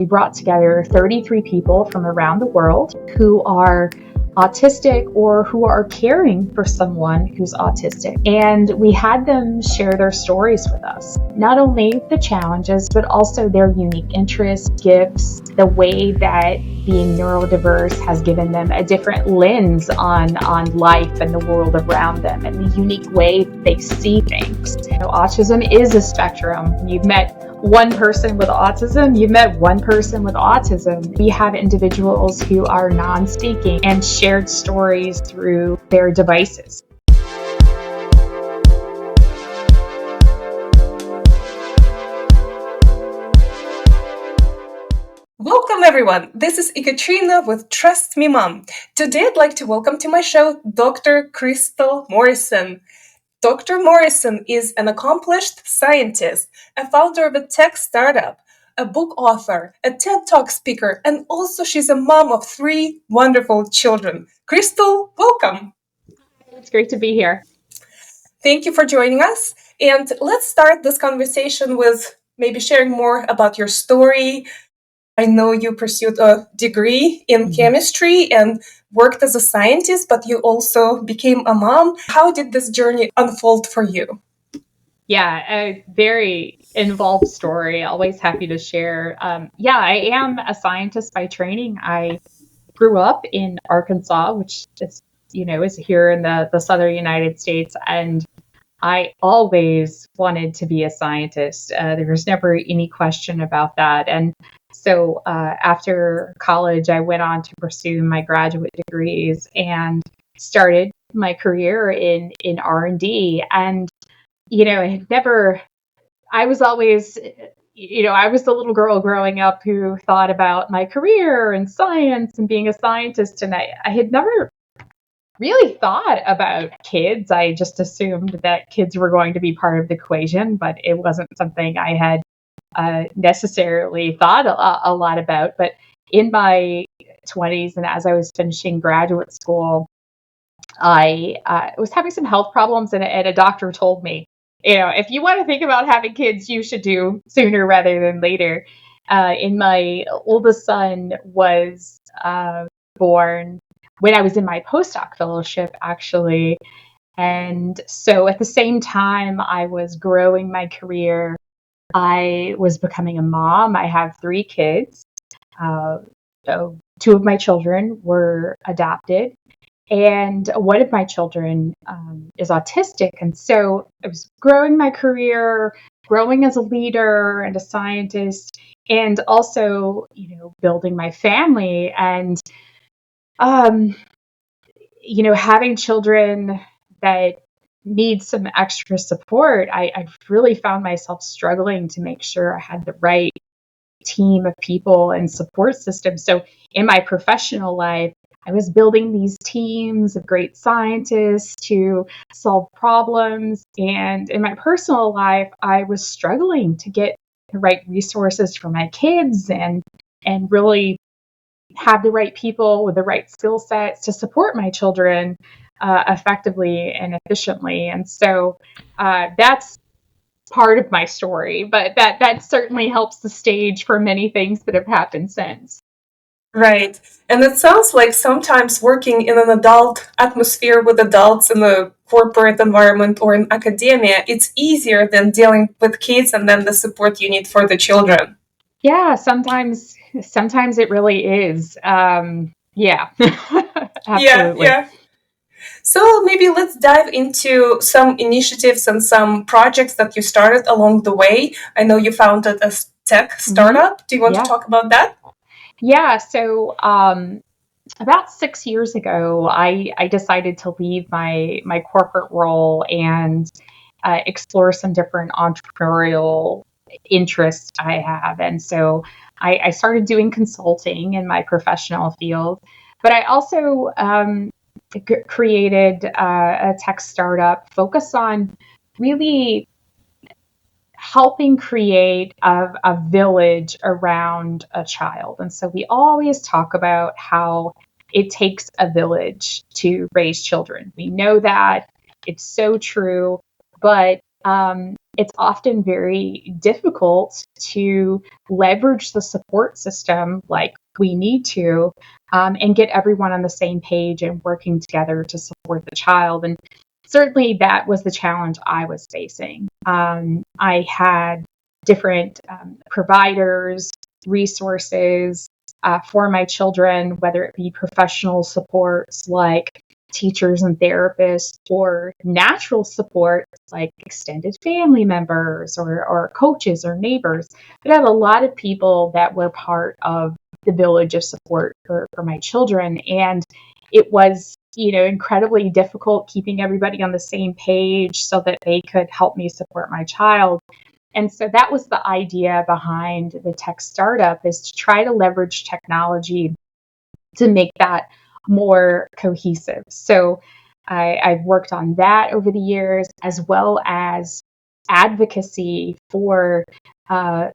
We brought together 33 people from around the world who are autistic or who are caring for someone who's autistic. And we had them share their stories with us. Not only the challenges, but also their unique interests, gifts, the way that being neurodiverse has given them a different lens on life and the world around them and the unique way they see things. Autism is a spectrum. You've met one person with autism, you've met one person with autism. We have individuals who are non-speaking and shared stories through their devices. Welcome everyone, this is Ekaterina with Trust Me Mom. Today I'd like to welcome to my show Dr. Crystal Morrison. Dr. Morrison is an accomplished scientist, a founder of a tech startup, a book author, a TED Talk speaker, and also she's a mom of 3 wonderful children. Crystal, welcome. It's great to be here. Thank you for joining us. And let's start this conversation with maybe sharing more about your story. I know you pursued a degree in chemistry and worked as a scientist, but you also became a mom. How did this journey unfold for you? Yeah, a very involved story. Always happy to share. I am a scientist by training. I grew up in Arkansas, which is here in the southern United States, and I always wanted to be a scientist. There was never any question about that. And so after college, I went on to pursue my graduate degrees and started my career in R&D. And, I was always, I was the little girl growing up who thought about my career and science and being a scientist. And I had never really thought about kids. I just assumed that kids were going to be part of the equation, but it wasn't something I had necessarily thought a lot about. But in my 20s and as I was finishing graduate school, I was having some health problems, and a doctor told me, if you want to think about having kids, you should do sooner rather than later. And my oldest son was born when I was in my postdoc fellowship, actually. And so at the same time I was growing my career, I was becoming a mom. I have 3 kids. So 2 of my children were adopted, and one of my children is autistic. And so I was growing my career, growing as a leader and a scientist, and also, building my family. And having children that need some extra support, I really found myself struggling to make sure I had the right team of people and support systems. So in my professional life, I was building these teams of great scientists to solve problems. And in my personal life, I was struggling to get the right resources for my kids and really have the right people with the right skill sets to support my children effectively and efficiently. And so that's part of my story, but that certainly helps the stage for many things that have happened since. Right. And it sounds like sometimes working in an adult atmosphere with adults in a corporate environment or in academia, it's easier than dealing with kids and then the support you need for the children. Yeah, sometimes it really is. Yeah, absolutely. Yeah. So maybe let's dive into some initiatives and some projects that you started along the way. I know you founded a tech startup. Do you want to talk about that? Yeah, so about 6 years ago, I decided to leave my corporate role and explore some different entrepreneurial interests I have. And so I started doing consulting in my professional field, but I also created a tech startup focused on really helping create a village around a child. And so we always talk about how it takes a village to raise children. We know that. It's so true. But it's often very difficult to leverage the support system like we need to, and get everyone on the same page and working together to support the child. And certainly that was the challenge I was facing. I had different providers, resources for my children, whether it be professional supports like teachers and therapists, or natural support like extended family members or coaches or neighbors. But I had a lot of people that were part of the village of support for my children. And it was, incredibly difficult keeping everybody on the same page so that they could help me support my child. And so that was the idea behind the tech startup, is to try to leverage technology to make that more cohesive. So I've worked on that over the years, as well as advocacy for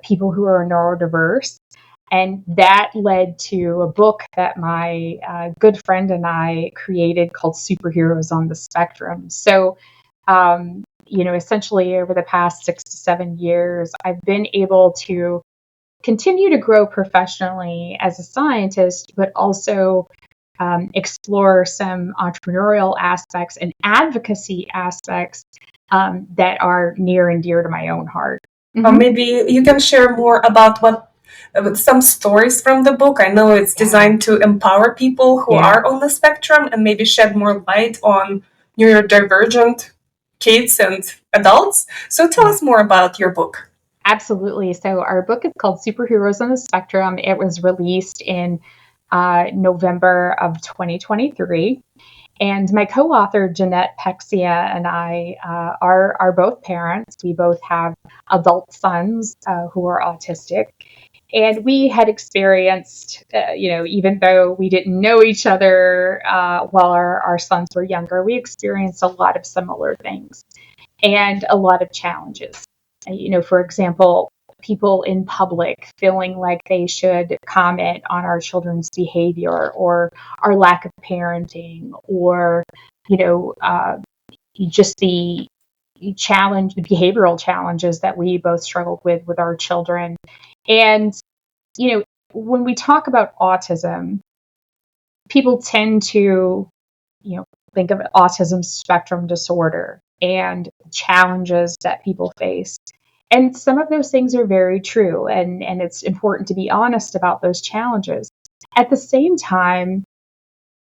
people who are neurodiverse. And that led to a book that my good friend and I created called Superheroes on the Spectrum. So, essentially over the past 6 to 7 years, I've been able to continue to grow professionally as a scientist, but also explore some entrepreneurial aspects and advocacy aspects that are near and dear to my own heart. Maybe you can share more about some stories from the book. I know it's designed to empower people who are on the spectrum and maybe shed more light on neurodivergent kids and adults. So tell us more about your book. Absolutely. So our book is called Superheroes on the Spectrum. It was released in November of 2023. And my co-author, Jeanette Pexia, and I are both parents. We both have adult sons who are autistic. And we had experienced, even though we didn't know each other while our sons were younger, we experienced a lot of similar things and a lot of challenges. For example, people in public feeling like they should comment on our children's behavior or our lack of parenting, or, just the behavioral challenges that we both struggled with our children. And, when we talk about autism, people tend to, think of autism spectrum disorder and challenges that people face. And some of those things are very true, and it's important to be honest about those challenges. At the same time,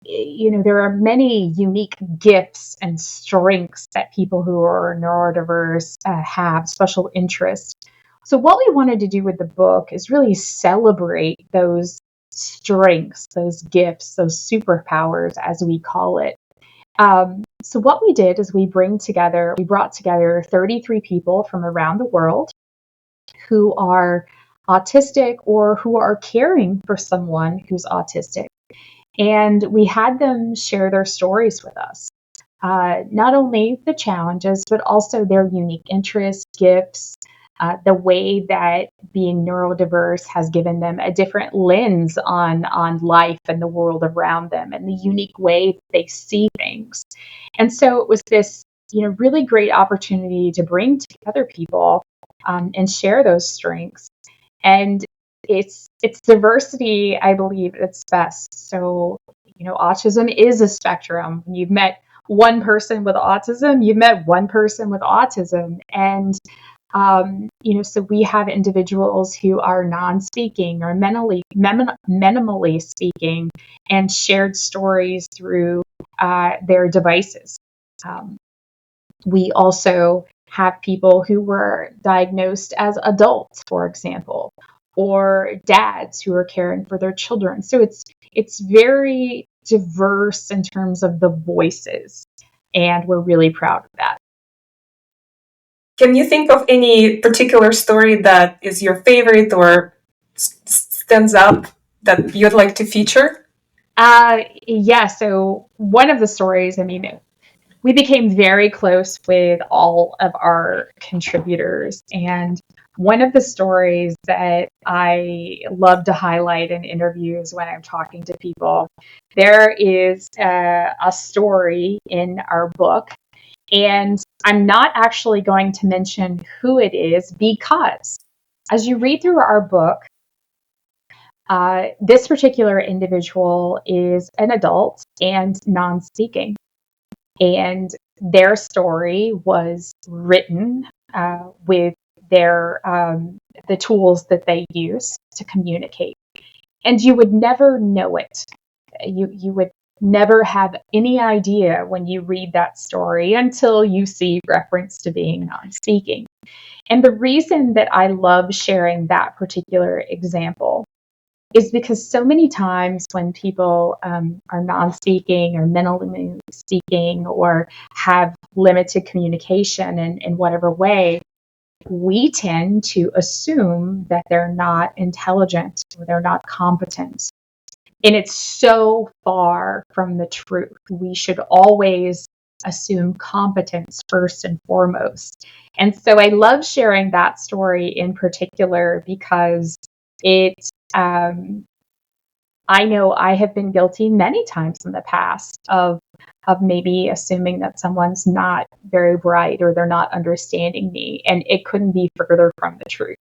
there are many unique gifts and strengths that people who are neurodiverse have, special interests. So what we wanted to do with the book is really celebrate those strengths, those gifts, those superpowers, as we call it. So what we did is we brought together 33 people from around the world who are autistic or who are caring for someone who's autistic. And we had them share their stories with us. Not only the challenges, but also their unique interests, gifts, the way that being neurodiverse has given them a different lens on life and the world around them, and the unique way they see things. And so it was this, really great opportunity to bring together people and share those strengths. And it's diversity, I believe, at its best. So, autism is a spectrum. When you've met one person with autism, you've met one person with autism. And so we have individuals who are non-speaking or minimally speaking, and shared stories through their devices. We also have people who were diagnosed as adults, for example, or dads who are caring for their children. So it's very diverse in terms of the voices, and we're really proud of that. Can you think of any particular story that is your favorite or stands up that you'd like to feature? Yeah, so one of the stories, we became very close with all of our contributors. And one of the stories that I love to highlight in interviews when I'm talking to people, there is a story in our book. And I'm not actually going to mention who it is because as you read through our book, this particular individual is an adult and non-speaking. And their story was written with the tools that they use to communicate. And you would never know it. You would never have any idea when you read that story until you see reference to being non-speaking. And the reason that I love sharing that particular example is because so many times when people are non-speaking or minimally speaking or have limited communication in whatever way, we tend to assume that they're not intelligent or they're not competent. And it's so far from the truth. We should always assume competence first and foremost. And so I love sharing that story in particular because it, I know I have been guilty many times in the past of maybe assuming that someone's not very bright or they're not understanding me, and it couldn't be further from the truth.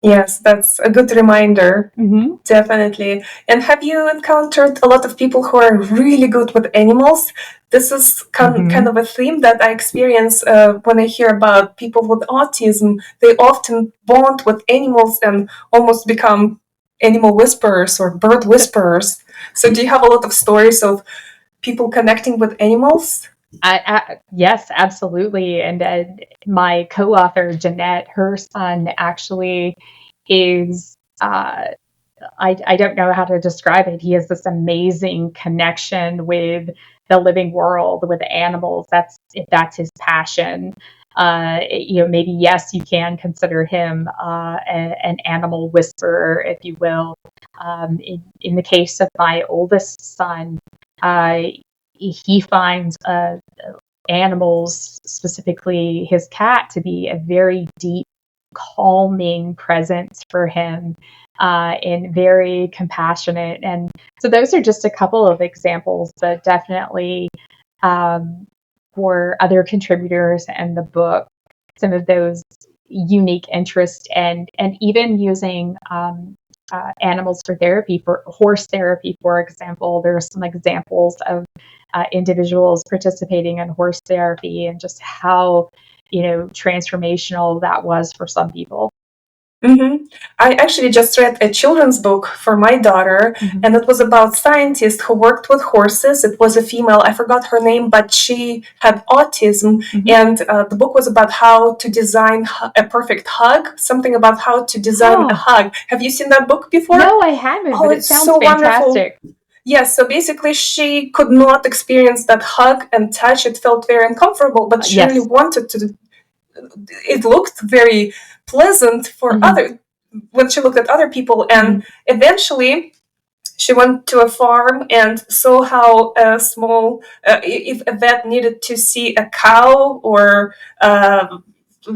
Yes, that's a good reminder. Mm-hmm. Definitely. And have you encountered a lot of people who are really good with animals? This is kind of a theme that I experience when I hear about people with autism. They often bond with animals and almost become animal whisperers or bird whisperers. So do you have a lot of stories of people connecting with animals? Yes, absolutely. And my co-author, Jeanette, her son actually is, I don't know how to describe it. He has this amazing connection with the living world, with animals. That's his passion. Maybe, yes, you can consider him an animal whisperer, if you will. In the case of my oldest son, he finds animals, specifically his cat, to be a very deep, calming presence for him, and very compassionate. And so those are just a couple of examples, but definitely for other contributors in the book, some of those unique interests and even using animals for therapy, for horse therapy, for example. There are some examples of individuals participating in horse therapy and just how, transformational that was for some people. Mm-hmm. I actually just read a children's book for my daughter, and it was about scientists who worked with horses. It was a female, I forgot her name, but she had autism, and the book was about how to design a perfect hug, something about how to design a hug. Have you seen that book before? No, I haven't, but it sounds so fantastic. Wonderful. Yes, so basically she could not experience that hug and touch. It felt very uncomfortable, but she really wanted to. It looked very pleasant for when she looked at other people, and eventually she went to a farm and saw how a small if a vet needed to see a cow or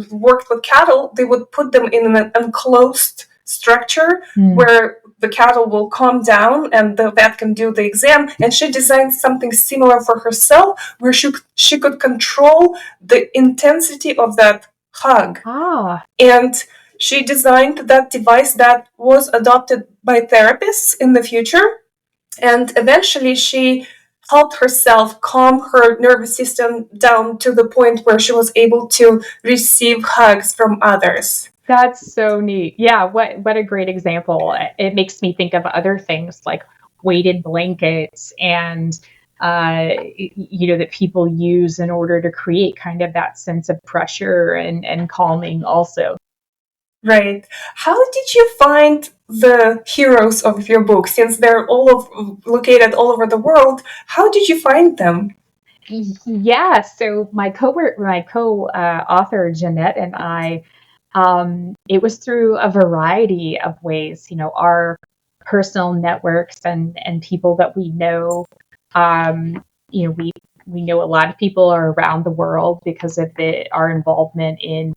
worked with cattle, they would put them in an enclosed structure where the cattle will calm down and the vet can do the exam. And she designed something similar for herself where she could control the intensity of that hug. And she designed that device that was adopted by therapists in the future. And eventually she helped herself calm her nervous system down to the point where she was able to receive hugs from others. That's so neat. Yeah, what a great example. It makes me think of other things like weighted blankets and that people use in order to create kind of that sense of pressure and calming also. Right. How did you find the heroes of your book? Since they're located all over the world, how did you find them? Yeah, so my co-author Jeanette and I, it was through a variety of ways. Our personal networks and people that we know. We know a lot of people are around the world because of our involvement in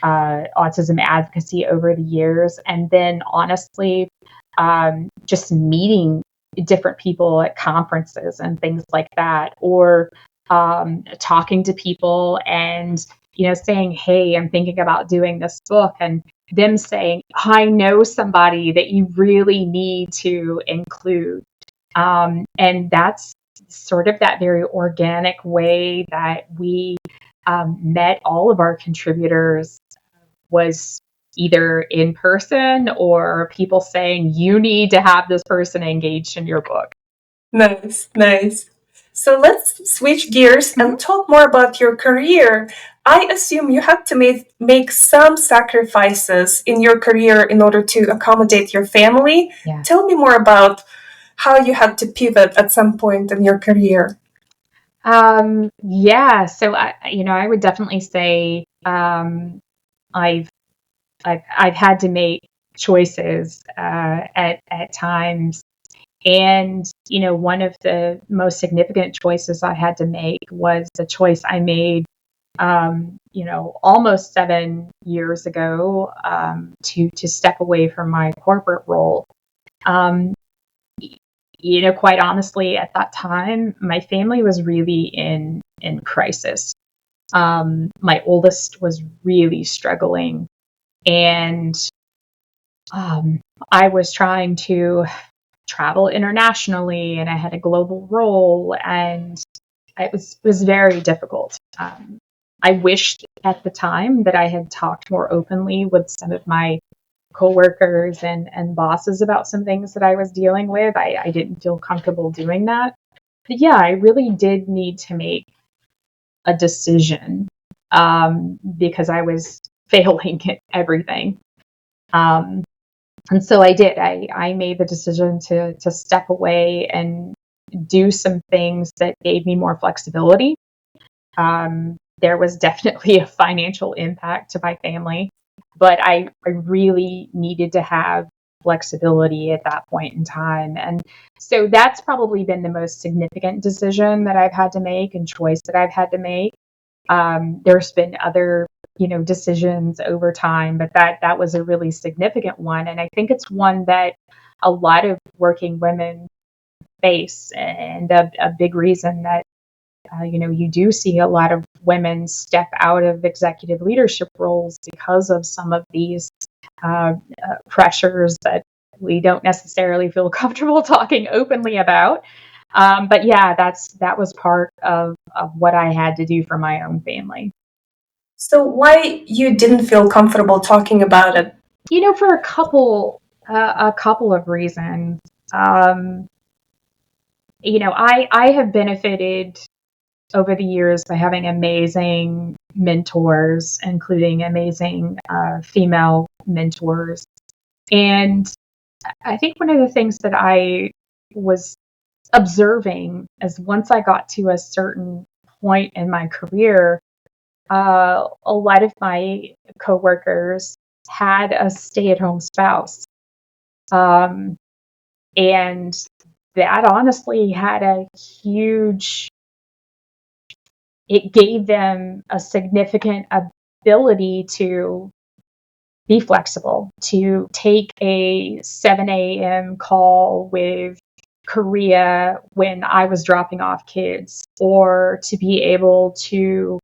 autism advocacy over the years, and then honestly, just meeting different people at conferences and things like that, or talking to people and, saying, hey, I'm thinking about doing this book, and them saying, I know somebody that you really need to include. And that's sort of that very organic way that we met all of our contributors, was either in person or people saying, you need to have this person engaged in your book. Nice, nice. So let's switch gears and talk more about your career. I assume you had to make some sacrifices in your career in order to accommodate your family. Yeah. Tell me more about how you had to pivot at some point in your career. Yeah, so I would definitely say I've had to make choices at times. And, one of the most significant choices I had to make was the choice I made, almost 7 years ago, to step away from my corporate role. Quite honestly, at that time, my family was really in crisis. My oldest was really struggling, and I was trying to travel internationally, and I had a global role, and it was very difficult. I wished at the time that I had talked more openly with some of my coworkers and bosses about some things that I was dealing with. I didn't feel comfortable doing that. But yeah, I really did need to make a decision, because I was failing at everything. And so I did. I made the decision to step away and do some things that gave me more flexibility. There was definitely a financial impact to my family, but I really needed to have flexibility at that point in time. And so that's probably been the most significant decision that I've had to make and choice that I've had to make. There's been other, decisions over time, but that was a really significant one. And I think it's one that a lot of working women face, and a big reason that, you do see a lot of women step out of executive leadership roles because of some of these pressures that we don't necessarily feel comfortable talking openly about. But yeah, that was part of what I had to do for my own family. So why you didn't feel comfortable talking about it? For a couple of reasons. I have benefited over the years by having amazing mentors, including amazing female mentors. And I think one of the things that I was observing is, once I got to a certain point in my career, a lot of my coworkers had a stay-at-home spouse. And that honestly had it gave them a significant ability to be flexible, to take a 7 a.m. call with Korea when I was dropping off kids, or to be able to,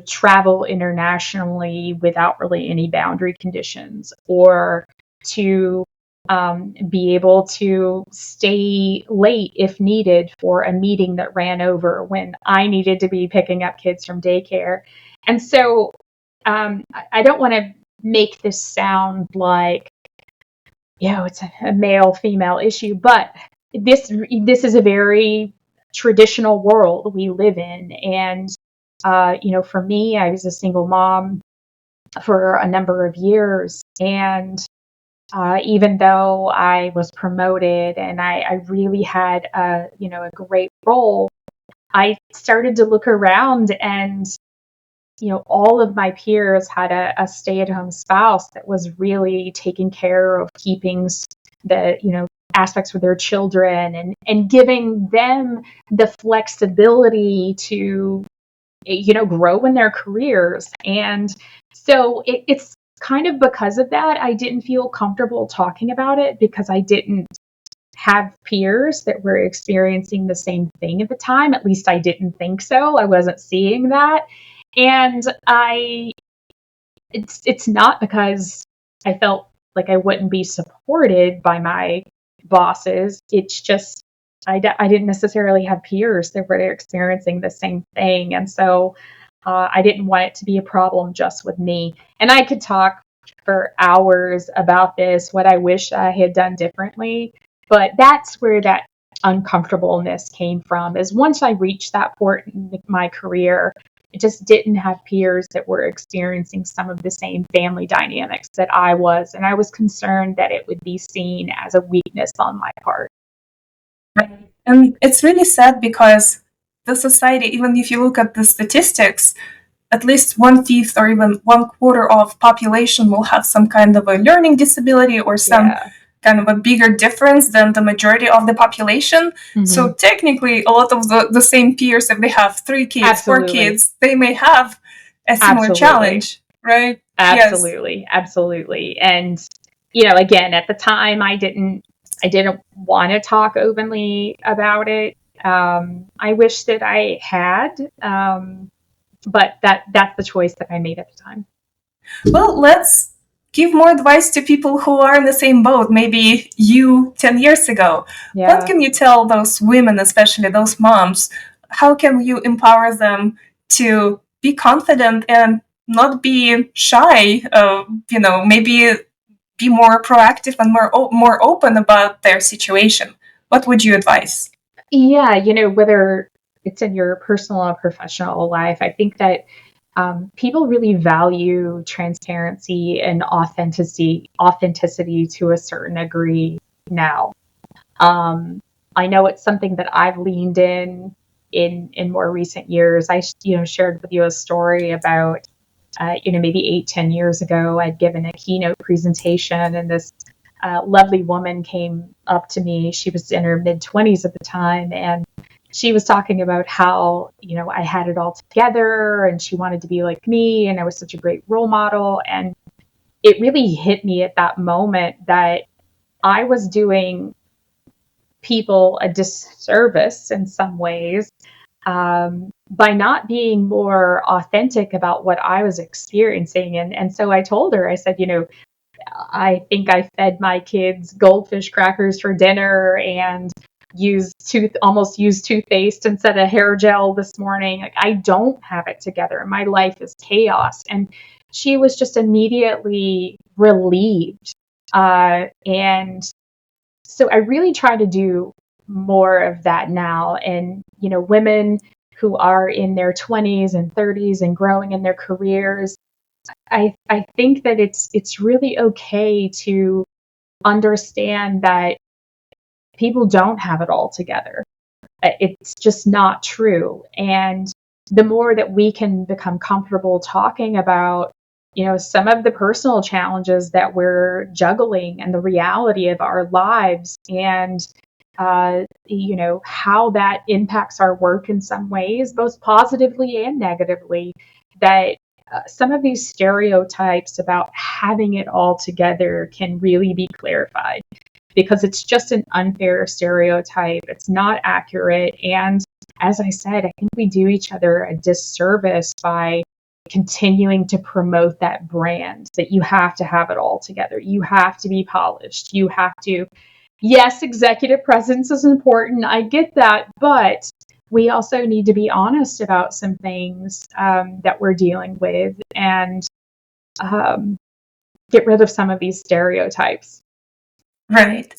travel internationally without really any boundary conditions, or to be able to stay late if needed for a meeting that ran over when I needed to be picking up kids from daycare. And so I don't want to make this sound like, it's a male female issue, but this is a very traditional world we live in. And, for me, I was a single mom for a number of years. And even though I was promoted and I really had a great role, I started to look around, and all of my peers had a stay-at-home spouse that was really taking care of keeping the, aspects with their children, and giving them the flexibility to, grow in their careers. And so it's kind of because of that, I didn't feel comfortable talking about it, because I didn't have peers that were experiencing the same thing at the time. At least I didn't think so. I wasn't seeing that. And it's not because I felt like I wouldn't be supported by my bosses. It's just I didn't necessarily have peers that were experiencing the same thing. And so I didn't want it to be a problem just with me. And I could talk for hours about this, what I wish I had done differently. But that's where that uncomfortableness came from, is once I reached that point in my career, I just didn't have peers that were experiencing some of the same family dynamics that I was. And I was concerned that it would be seen as a weakness on my part. Right. And it's really sad because the society, even if you look at the statistics, at least 1/5 or even 1/4 of population will have some kind of a learning disability or some kind of a bigger difference than the majority of the population. Mm-hmm. So technically, a lot of the same peers, if they have 3 kids, Absolutely. 4 kids, they may have a similar Absolutely. Challenge, right? Absolutely, yes. Absolutely. And, you know, again, at the time, I didn't want to talk openly about it. I wish that I had, but that's the choice that I made at the time. Well, let's give more advice to people who are in the same boat, maybe you 10 years ago. Yeah. What can you tell those women, especially those moms? How can you empower them to be confident and not be shy? Maybe be more proactive and more open about their situation. What would you advise? Yeah, whether it's in your personal or professional life, I think that people really value transparency and authenticity to a certain degree now. I know it's something that I've leaned in more recent years. I shared with you a story about maybe 8-10 years ago. I'd given a keynote presentation, and this lovely woman came up to me. She was in her mid-20s at the time, and she was talking about how, I had it all together and she wanted to be like me and I was such a great role model. And it really hit me at that moment that I was doing people a disservice in some ways by not being more authentic about what I was experiencing. And so I told her, I said, I think I fed my kids goldfish crackers for dinner and almost used toothpaste instead of hair gel this morning. Like, I don't have it together. My life is chaos. And she was just immediately relieved. And so I really try to do more of that now. And, women who are in their 20s and 30s and growing in their careers, I think that it's really okay to understand that people don't have it all together. It's just not true. And the more that we can become comfortable talking about, some of the personal challenges that we're juggling and the reality of our lives and, how that impacts our work in some ways, both positively and negatively, that some of these stereotypes about having it all together can really be clarified, because it's just an unfair stereotype. It's not accurate. And as I said, I think we do each other a disservice by continuing to promote that brand that you have to have it all together. You have to be polished. You have to, yes, executive presence is important. I get that. But we also need to be honest about some things that we're dealing with and get rid of some of these stereotypes. Right.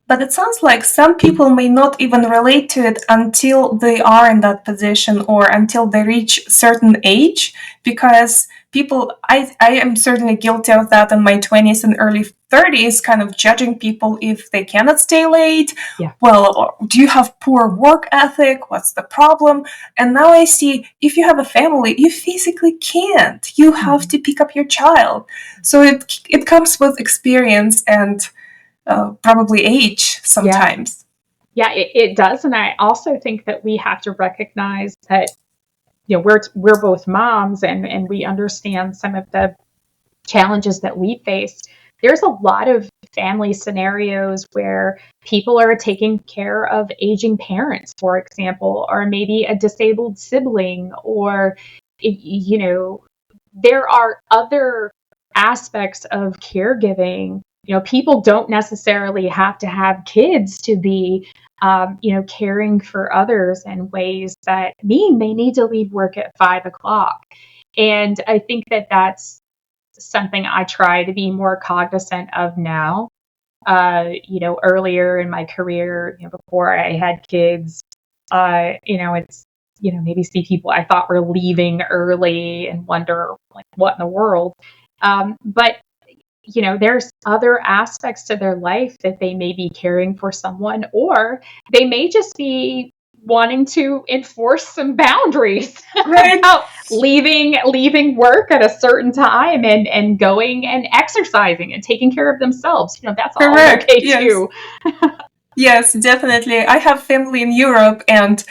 But it sounds like some people may not even relate to it until they are in that position or until they reach certain age, because I am certainly guilty of that in my 20s and early 30s, kind of judging people if they cannot stay late. Yeah. Well, do you have poor work ethic? What's the problem? And now I see, if you have a family, you physically can't. You have to pick up your child. So it comes with experience and probably age sometimes. Yeah, it does. And I also think that we have to recognize that, we're both moms and we understand some of the challenges that we face. there's a lot of family scenarios where people are taking care of aging parents, for example, or maybe a disabled sibling, or, you know, there are other aspects of caregiving. You know, people don't necessarily have to have kids to be, caring for others in ways that mean they need to leave work at 5 o'clock. And I think that that's something I try to be more cognizant of now. Earlier in my career, before I had kids, it's, maybe see people I thought were leaving early and wonder, like, what in the world? But, there's other aspects to their life that they may be caring for someone, or they may just be wanting to enforce some boundaries Right. about leaving work at a certain time and going and exercising and taking care of themselves. That's all Correct. okay Yes. too. Yes, definitely. I have family in Europe, and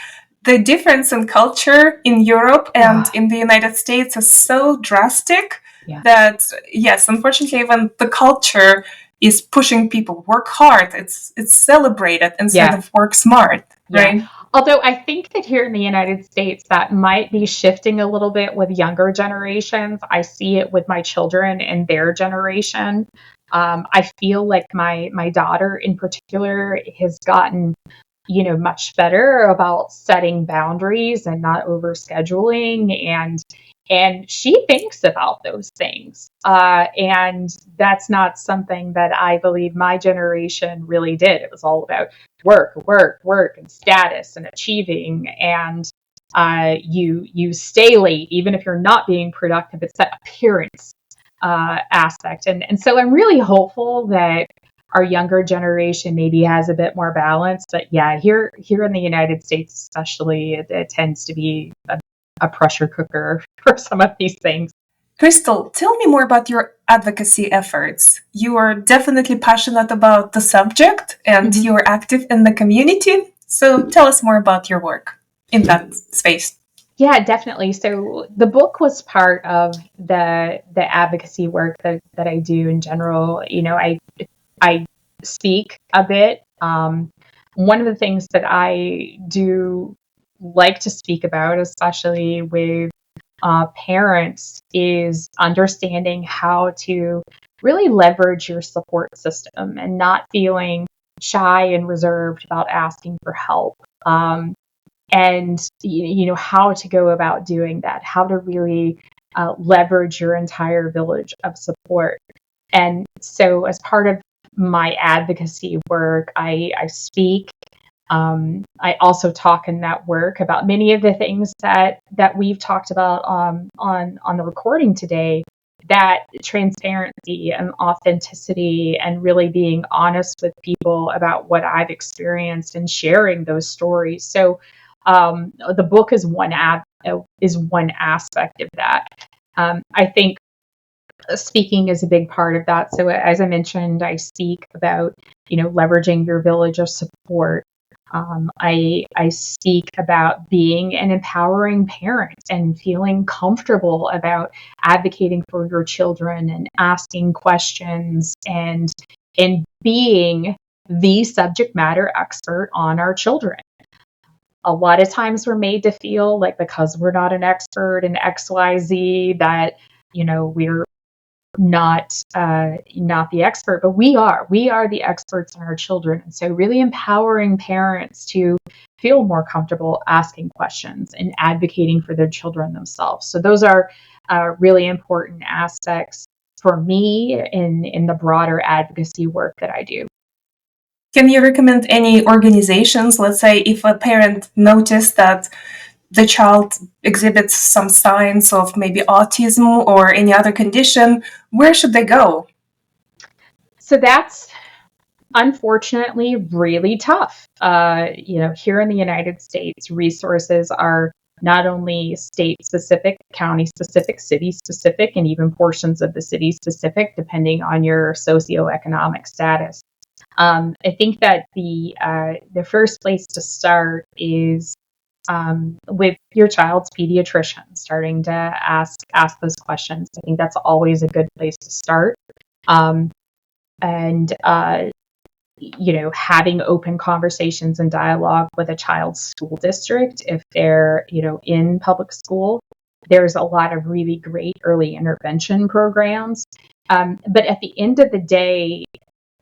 the difference in culture in Europe and in the United States is so drastic that, yes, unfortunately, even the culture is pushing people work hard. It's celebrated instead of work smart, right? Although I think that here in the United States, that might be shifting a little bit with younger generations. I see it with my children and their generation. I feel like my daughter in particular has gotten, much better about setting boundaries and not overscheduling, and she thinks about those things. And that's not something that I believe my generation really did. It was all about work, and status and achieving. And you stay late, even if you're not being productive. It's that appearance aspect. And so I'm really hopeful that our younger generation maybe has a bit more balance. But yeah, here in the United States especially, it tends to be a pressure cooker for some of these things. Crystal, tell me more about your advocacy efforts. You are definitely passionate about the subject and you are active in the community. So tell us more about your work in that space. Yeah, definitely. So the book was part of the advocacy work that I do in general. I speak a bit. One of the things that I do like to speak about, especially with parents, is understanding how to really leverage your support system and not feeling shy and reserved about asking for help. And how to go about doing that, how to really leverage your entire village of support. And so as part of my advocacy work, I speak. I also talk in that work about many of the things that we've talked about on the recording today. That transparency and authenticity and really being honest with people about what I've experienced and sharing those stories. So the book is one aspect of that. I think speaking is a big part of that. So as I mentioned, I speak about, leveraging your village of support. I speak about being an empowering parent and feeling comfortable about advocating for your children and asking questions and being the subject matter expert on our children. A lot of times we're made to feel like because we're not an expert in XYZ that, we're not the expert, but we are the experts on our children. And so really empowering parents to feel more comfortable asking questions and advocating for their children themselves. So those are really important aspects for me in the broader advocacy work that I do. Can you recommend any organizations? Let's say if a parent noticed that the child exhibits some signs of maybe autism or any other condition, where should they go? So that's unfortunately really tough. Here in the United States, resources are not only state specific, county specific, city specific, and even portions of the city specific, depending on your socioeconomic status. I think that the first place to start is with your child's pediatrician, starting to ask those questions. I think that's always a good place to start. and having open conversations and dialogue with a child's school district if they're in public school. There's a lot of really great early intervention programs, but at the end of the day,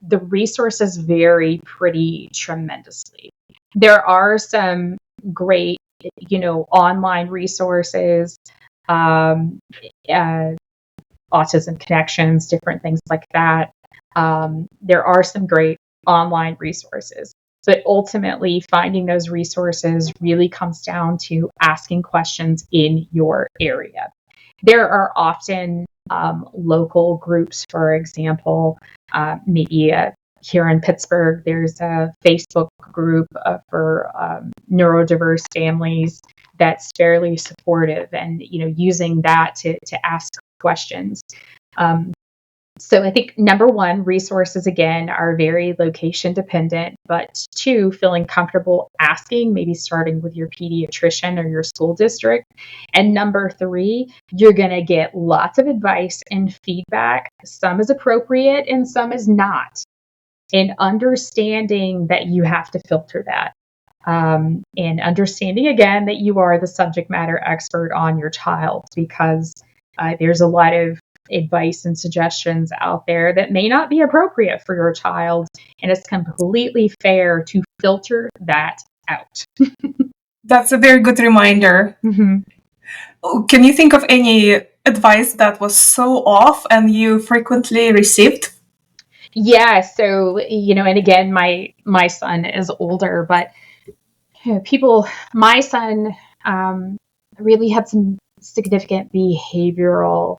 the resources vary pretty tremendously. There are some great online resources, autism connections, different things like that. There are some great online resources, but ultimately finding those resources really comes down to asking questions in your area. There are often local groups, for example, maybe here in Pittsburgh, there's a Facebook group for neurodiverse families that's fairly supportive, and using that to ask questions. So I think number one, resources again are very location dependent, but two, feeling comfortable asking, maybe starting with your pediatrician or your school district. And number three, you're going to get lots of advice and feedback. Some is appropriate and some is not. And understanding that you have to filter that. And understanding again that you are the subject matter expert on your child, because there's a lot of advice and suggestions out there that may not be appropriate for your child, and it's completely fair to filter that out. That's a very good reminder. Mm-hmm. Can you think of any advice that was so off and you frequently received? Yeah, so and again, my son is older, but my son really had some significant behavioral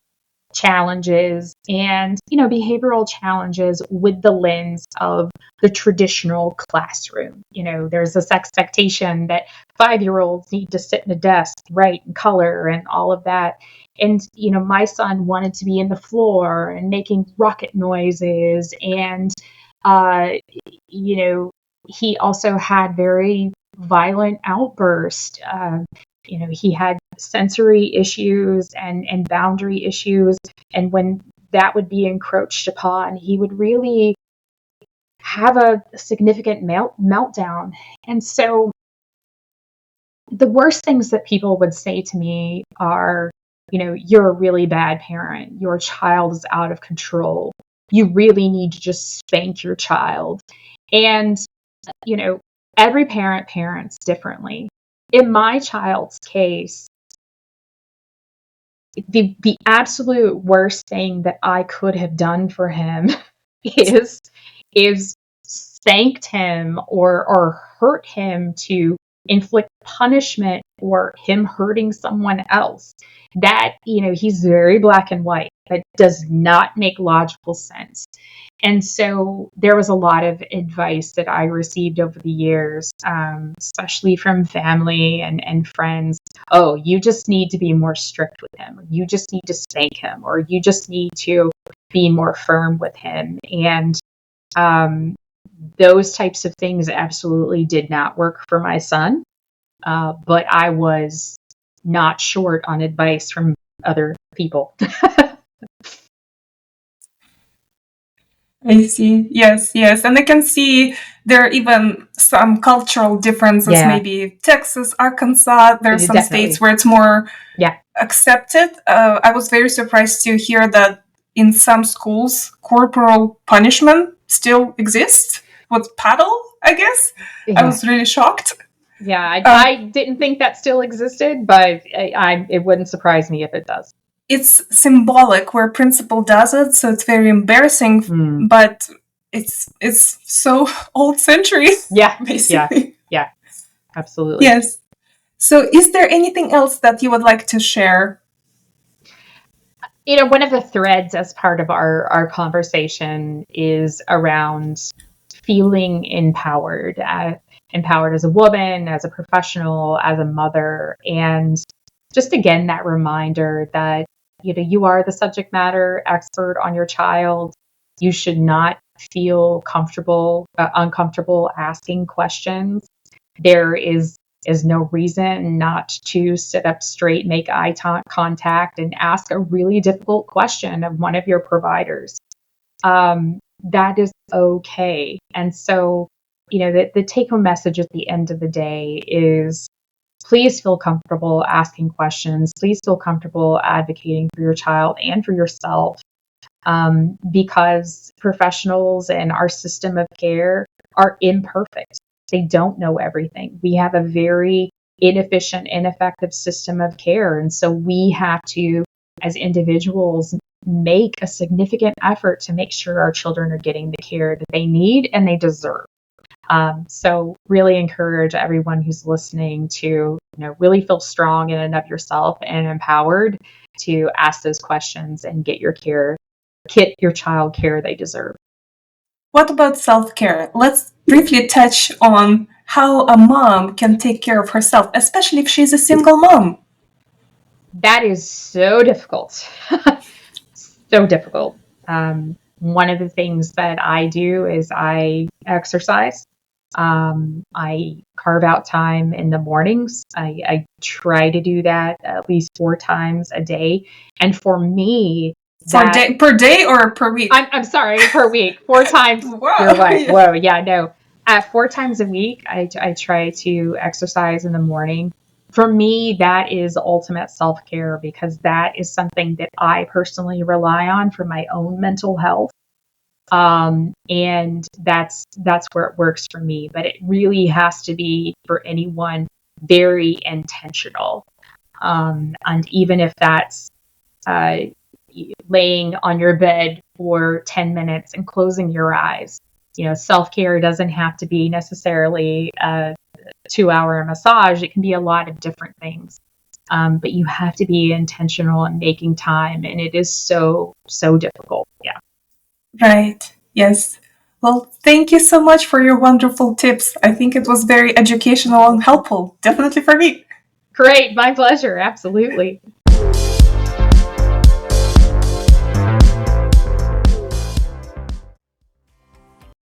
challenges, and behavioral challenges with the lens of the traditional classroom. There's this expectation that 5-year-olds need to sit in a desk, write and color and all of that. And my son wanted to be in the floor and making rocket noises, and he also had very violent outbursts. He had sensory issues and boundary issues. And when that would be encroached upon, he would really have a significant meltdown. And so the worst things that people would say to me are, you're a really bad parent. Your child is out of control. You really need to just spank your child. And, every parent parents differently. In my child's case, the absolute worst thing that I could have done for him is spanked him or hurt him to inflict punishment or him hurting someone else. That, he's very black and white. That does not make logical sense. And so there was a lot of advice that I received over the years, especially from family and friends. Oh, you just need to be more strict with him, or you just need to spank him, or you just need to be more firm with him. And those types of things absolutely did not work for my son. But I was not short on advice from other people. I see. Yes. And I can see there are even some cultural differences. Yeah. Maybe Texas, Arkansas, there are some Definitely. states where it's more accepted. I was very surprised to hear that in some schools, corporal punishment still exists with paddle, I guess. Yeah. I was really shocked. Yeah, I didn't think that still existed, but it wouldn't surprise me if it does. It's symbolic where principal does it, so it's very embarrassing, but it's so old century. Yeah, basically. Yeah, absolutely. Yes. So is there anything else that you would like to share? One of the threads as part of our conversation is around feeling empowered. Empowered as a woman, as a professional, as a mother, and just again that reminder that you are the subject matter expert on your child. You should not feel uncomfortable asking questions. There is no reason not to sit up straight, make eye contact, and ask a really difficult question of one of your providers. that is okay. And so, the take-home message at the end of the day is, please feel comfortable asking questions. Please feel comfortable advocating for your child and for yourself, because professionals and our system of care are imperfect. They don't know everything. We have a very inefficient, ineffective system of care. And so we have to, as individuals, make a significant effort to make sure our children are getting the care that they need and they deserve. So really encourage everyone who's listening to, really feel strong in and of yourself and empowered to ask those questions and get your child care they deserve. What about self-care? Let's briefly touch on how a mom can take care of herself, especially if she's a single mom. That is so difficult. So difficult. One of the things that I do is I exercise. I carve out time in the mornings. I try to do that at least 4 times a day. And for me, per day or per week? I'm sorry, per week. 4 times. Wow. You're like, whoa, yeah, no. At 4 times a week, I try to exercise in the morning. For me, that is ultimate self-care, because that is something that I personally rely on for my own mental health. And that's where it works for me. But it really has to be, for anyone, very intentional. And even if that's laying on your bed for 10 minutes and closing your eyes. Self-care doesn't have to be necessarily a 2-hour massage. It can be a lot of different things. But you have to be intentional in making time, and it is so, so difficult. Yeah. Right. Yes. Well, thank you so much for your wonderful tips. I think it was very educational and helpful, definitely for me. Great. My pleasure. Absolutely.